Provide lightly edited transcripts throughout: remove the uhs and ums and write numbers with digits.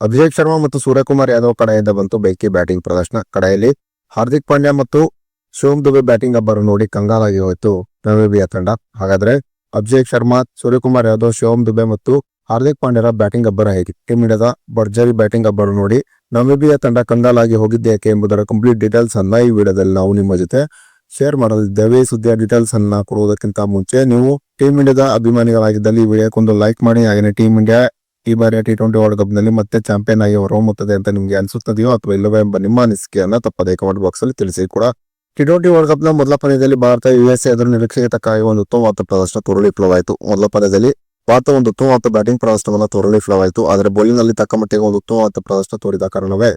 ಅಭಿಷೇಕ್ ಶರ್ಮಾ ಮತ್ತು ಸೂರ್ಯಕುಮಾರ್ ಯಾದವ್ ಕಡೆಯಿಂದ ಬಂತು ಬೆಂಕಿ ಬ್ಯಾಟಿಂಗ್ ಪ್ರದರ್ಶನ. ಕಡೆಯಲ್ಲಿ ಹಾರ್ದಿಕ್ ಪಾಂಡ್ಯ ಮತ್ತು ಶಿವಮ್ ದುಬೆ ಬ್ಯಾಟಿಂಗ್ ಅಬ್ಬರ ನೋಡಿ ಕಂಗಾಲಾಗಿ ಹೋಯಿತು ನಮಿಬಿಯಾ ತಂಡ. ಹಾಗಾದ್ರೆ ಅಭಿಷೇಕ್ ಶರ್ಮಾ, ಸೂರ್ಯಕುಮಾರ್ ಯಾದವ್, ಶಿವಮ್ ದುಬೆ ಮತ್ತು ಹಾರ್ದಿಕ್ ಪಾಂಡ್ಯರ ಬ್ಯಾಟಿಂಗ್ ಅಬ್ಬರ ಹೇಗೆ? ಟೀಮ್ ಇಂಡಿಯಾದ ಭರ್ಜರಿ ಬ್ಯಾಟಿಂಗ್ ಅಬ್ಬರ ನೋಡಿ ನಮಿಬಿಯಾ ತಂಡ ಕಂಗಾಲಾಗಿ ಹೋಗಿದ್ದೇಕೆ ಎಂಬುದರ ಕಂಪ್ಲೀಟ್ ಡೀಟೇಲ್ಸ್ ಅನ್ನ ಈ ವಿಡಿಯೋದಲ್ಲಿ ನಾವು ನಿಮ್ಮ ಜೊತೆ ಶೇರ್ ಮಾಡಲಿದ್ದೇವೆ. ಈ ಸುದ್ದಿಯ ಡೀಟೇಲ್ಸ್ ಅನ್ನ ಕೊಡುವುದಕ್ಕಿಂತ ಮುಂಚೆ ನೀವು ಟೀಮ್ ಇಂಡಿಯಾದ ಅಭಿಮಾನಿಗಳಾಗಿದ್ದಲ್ಲಿ ಈ ವಿಡಿಯೋಕ್ಕೊಂದು ಲೈಕ್ ಮಾಡಿ. ಹಾಗೆ ಟೀಮ್ ಇಂಡಿಯಾ ಈ ಬಾರಿಯ T20 ವರ್ಲ್ಡ್ ಕಪ್ ನಲ್ಲಿ ಮತ್ತೆ ಚಾಂಪಿಯನ್ ಆಗಿ ಹೊರಹೊಮ್ಮುತ್ತದೆ ಅಂತ ನಿಮ್ಗೆ ಅನ್ಸುತ್ತದೆಯೋ ಅಥವಾ ಇಲ್ಲವೇ ಎಂಬ ನಿಮ್ಮ ಅನಿಸಿಕೆಯನ್ನ ತಪ್ಪದೇ ಕಮೆಂಟ್ ಬಾಕ್ಸ್ ಅಲ್ಲಿ ತಿಳಿಸಿ. ಕೂಡ T20 ವರ್ಲ್ಡ್ ಕಪ್ ನ ಮೊದಲ ಪಂದ್ಯದಲ್ಲಿ ಭಾರತ USA ಎದುರು ನಿರೀಕ್ಷೆಗೆ ತಕ್ಕ ಒಂದು ಉತ್ತಮವಾದ ಪ್ರದರ್ಶನ ತೋರಲು ವಿಫಲವಾಯಿತು. ಮೊದಲ ಪಂದ್ಯದಲ್ಲಿ ಭಾರತ ಒಂದು ಉತ್ತಮವಾದ ಬ್ಯಾಟಿಂಗ್ ಪ್ರದರ್ಶನವನ್ನು ತೋರಲು ವಿಫಲವಾಯಿತು. ಆದರೆ ಬೌಲಿಂಗ್ ನಲ್ಲಿ ತಕ್ಕ ಮಟ್ಟಿಗೆ ಒಂದು ಉತ್ತಮವಾದ ಪ್ರದರ್ಶನ ತೋರಿದ ಕಾರಣವೇ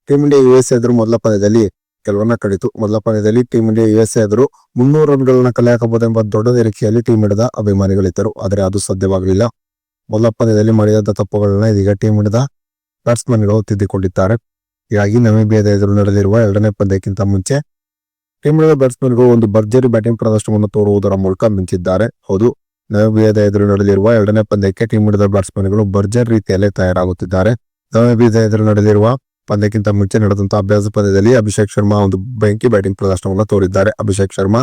ಟೀಮ್ ಇಂಡಿಯಾ USA ಎದುರು ಮೊದಲ ಪಂದ್ಯದಲ್ಲಿ ಗೆಲುವನ್ನ ಕಡಿತು. ಮೊದಲ ಪಂದ್ಯದಲ್ಲಿ ಟೀಮ್ ಇಂಡಿಯಾ USA ಎದುರು 300 ರನ್ಗಳನ್ನ ಕಲೆ ಹಾಕಬಹುದೆಂಬ ದೊಡ್ಡ ನಿರೀಕ್ಷೆಯಲ್ಲಿ ಟೀಮ್ ಇಂಡಿಯಾದ ಅಭಿಮಾನಿಗಳಿದ್ದರು. ಆದರೆ ಅದು ಸಾಧ್ಯವಾಗಲಿಲ್ಲ. ಮೊದಲ ಪಂದ್ಯದಲ್ಲಿ ಮಾಡಿದ ತಪ್ಪುಗಳನ್ನ ಇದೀಗ ಟೀಮ್ ಇಂಡಿಯಾದ ಬ್ಯಾಟ್ಸ್ಮನ್ಗಳು ತಿದ್ದಿಕೊಂಡಿದ್ದಾರೆ. ಹೀಗಾಗಿ ನಮಿಬಿಯಾದ ಎದುರು ನಡೆದಿರುವ ಎರಡನೇ ಪಂದ್ಯಕ್ಕಿಂತ ಮುಂಚೆ ಟೀಮ್ ಇಂಡಿಯಾದ ಬ್ಯಾಟ್ಸ್ಮನ್ಗಳು ಒಂದು ಭರ್ಜರಿ ಬ್ಯಾಟಿಂಗ್ ಪ್ರದರ್ಶನವನ್ನು ತೋರುವುದರ ಮೂಲಕ ಮಿಂಚಿದ್ದಾರೆ. ಹೌದು, ನಮಿಬಿಯಾದ ಎದುರು ನಡೆದಿರುವ ಎರಡನೇ ಪಂದ್ಯಕ್ಕೆ ಟೀಮ್ ಇಂಡಿಯಾದ ಬ್ಯಾಟ್ಸ್ಮನ್ಗಳು ಭರ್ಜರಿ ರೀತಿಯಲ್ಲಿ ತಯಾರಾಗುತ್ತಿದ್ದಾರೆ. ನಮಿಬಿಯಾದ ಎದುರು ನಡೆದಿರುವ ಪಂದ್ಯಕ್ಕಿಂತ ಮುಂಚೆ ನಡೆದಂತಹ ಅಭ್ಯಾಸ ಪಂದ್ಯದಲ್ಲಿ ಅಭಿಷೇಕ್ ಶರ್ಮಾ ಒಂದು ಬೆಂಕಿ ಬ್ಯಾಟಿಂಗ್ ಪ್ರದರ್ಶನವನ್ನು ತೋರಿದ್ದಾರೆ. ಅಭಿಷೇಕ್ ಶರ್ಮಾ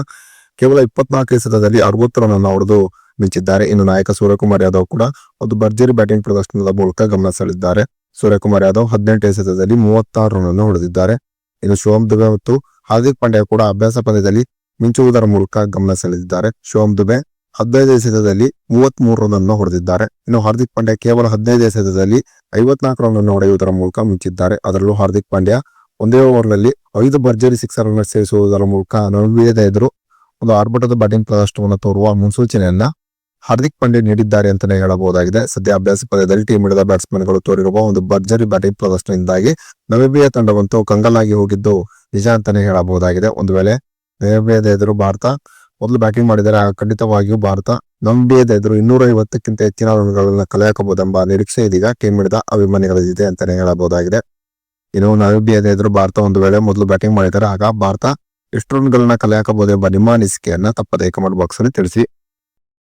ಕೇವಲ 24 ಎಸೆತದಲ್ಲಿ 60 ರನ್ ಅನ್ನು ಹೊಡೆದು ಮಿಂಚಿದ್ದಾರೆ. ಇನ್ನು ನಾಯಕ ಸೂರ್ಯಕುಮಾರ್ ಯಾದವ್ ಕೂಡ ಒಂದು ಭರ್ಜರಿ ಬ್ಯಾಟಿಂಗ್ ಪ್ರದರ್ಶನದ ಮೂಲಕ ಗಮನ ಸೆಳೆದಿದ್ದಾರೆ. ಸೂರ್ಯಕುಮಾರ್ ಯಾದವ್ 18 ಎಸೆತದಲ್ಲಿ 36 ರನ್ ಅನ್ನು ಹೊಡೆದಿದ್ದಾರೆ. ಇನ್ನು ಶಿವಮ್ ದುಬೆ ಮತ್ತು ಹಾರ್ದಿಕ್ ಪಾಂಡ್ಯ ಕೂಡ ಅಭ್ಯಾಸ ಪಂದ್ಯದಲ್ಲಿ ಮಿಂಚುವುದರ ಮೂಲಕ ಗಮನ ಸೆಳೆದಿದ್ದಾರೆ. ಶಿವಮ್ ದುಬೆ 15 ಎಸೆತದಲ್ಲಿ 33 ರನ್ ಅನ್ನು ಹೊಡೆದಿದ್ದಾರೆ. ಇನ್ನು ಹಾರ್ದಿಕ್ ಪಾಂಡ್ಯ ಕೇವಲ 15 ಎಸೆತದಲ್ಲಿ 54 ರನ್ ಅನ್ನು ಹೊಡೆಯುವುದರ ಮೂಲಕ ಮಿಂಚಿದ್ದಾರೆ. ಅದರಲ್ಲೂ ಹಾರ್ದಿಕ್ ಪಾಂಡ್ಯ ಒಂದೇ ಓವರ್ ನಲ್ಲಿ 5 ಭರ್ಜರಿ ಸಿಕ್ಸರ್ ಅನ್ನು ಸೇರಿಸುವುದರ ಮೂಲಕ ನಮಿಬಿಯಾದ ಎದುರು ಒಂದು ಆರ್ಭಟದ ಬ್ಯಾಟಿಂಗ್ ಪ್ರದರ್ಶನವನ್ನು ತೋರುವ ಮುನ್ಸೂಚನೆಯನ್ನ ಹಾರ್ದಿಕ್ ಪಾಂಡ್ಯ ನೀಡಿದ್ದಾರೆ ಅಂತಾನೆ ಹೇಳಬಹುದಾಗಿದೆ. ಸದ್ಯ ಅಭ್ಯಾಸ ಪಂದ್ಯದಲ್ಲಿ ಟೀಮ್ ಇಂಡಿಯಾದ ಬ್ಯಾಟ್ಸ್ಮನ್ಗಳು ತೋರಿರುವ ಒಂದು ಭರ್ಜರಿ ಬ್ಯಾಟಿಂಗ್ ಪ್ರದರ್ಶನದಿಂದಾಗಿ ನಮಿಬಿಯಾ ತಂಡವಂತೂ ಕಂಗಾಲಾಗಿ ಹೋಗಿದ್ದು ನಿಜ ಅಂತಾನೆ ಹೇಳಬಹುದಾಗಿದೆ. ಒಂದು ವೇಳೆ ನಮಿಬಿಯಾದ ಎದುರು ಭಾರತ ಮೊದಲು ಬ್ಯಾಟಿಂಗ್ ಮಾಡಿದರೆ ಖಂಡಿತವಾಗಿಯೂ ಭಾರತ ನಮಿಬಿಯಾದ ಎದುರು 250ಕ್ಕಿಂತ ಹೆಚ್ಚಿನ ರನ್ಗಳನ್ನ ಕಲೆ ಹಾಕಬಹುದೆಂಬ ನಿರೀಕ್ಷೆ ಇದೀಗ ಟೀಮ್ ಇಂಡಿಯಾದ ಅಭಿಮಾನಿಗಳಿದೆ ಅಂತಾನೆ ಹೇಳಬಹುದಾಗಿದೆ. ಇನ್ನು ನಮಿಬಿಯಾದ ಎದುರು ಭಾರತ ಒಂದು ವೇಳೆ ಮೊದಲು ಬ್ಯಾಟಿಂಗ್ ಮಾಡಿದರೆ ಆಗ ಭಾರತ ಎಷ್ಟು ರನ್ಗಳನ್ನ ಕಲೆ ಹಾಕಬಹುದೆಂಬ ನಿಮ್ಮ ಅನಿಸಿಕೆಯನ್ನ ತಪ್ಪದೇ ಕಮೆಂಟ್ ಬಾಕ್ಸ್ ಅಲ್ಲಿ ತಿಳಿಸಿ.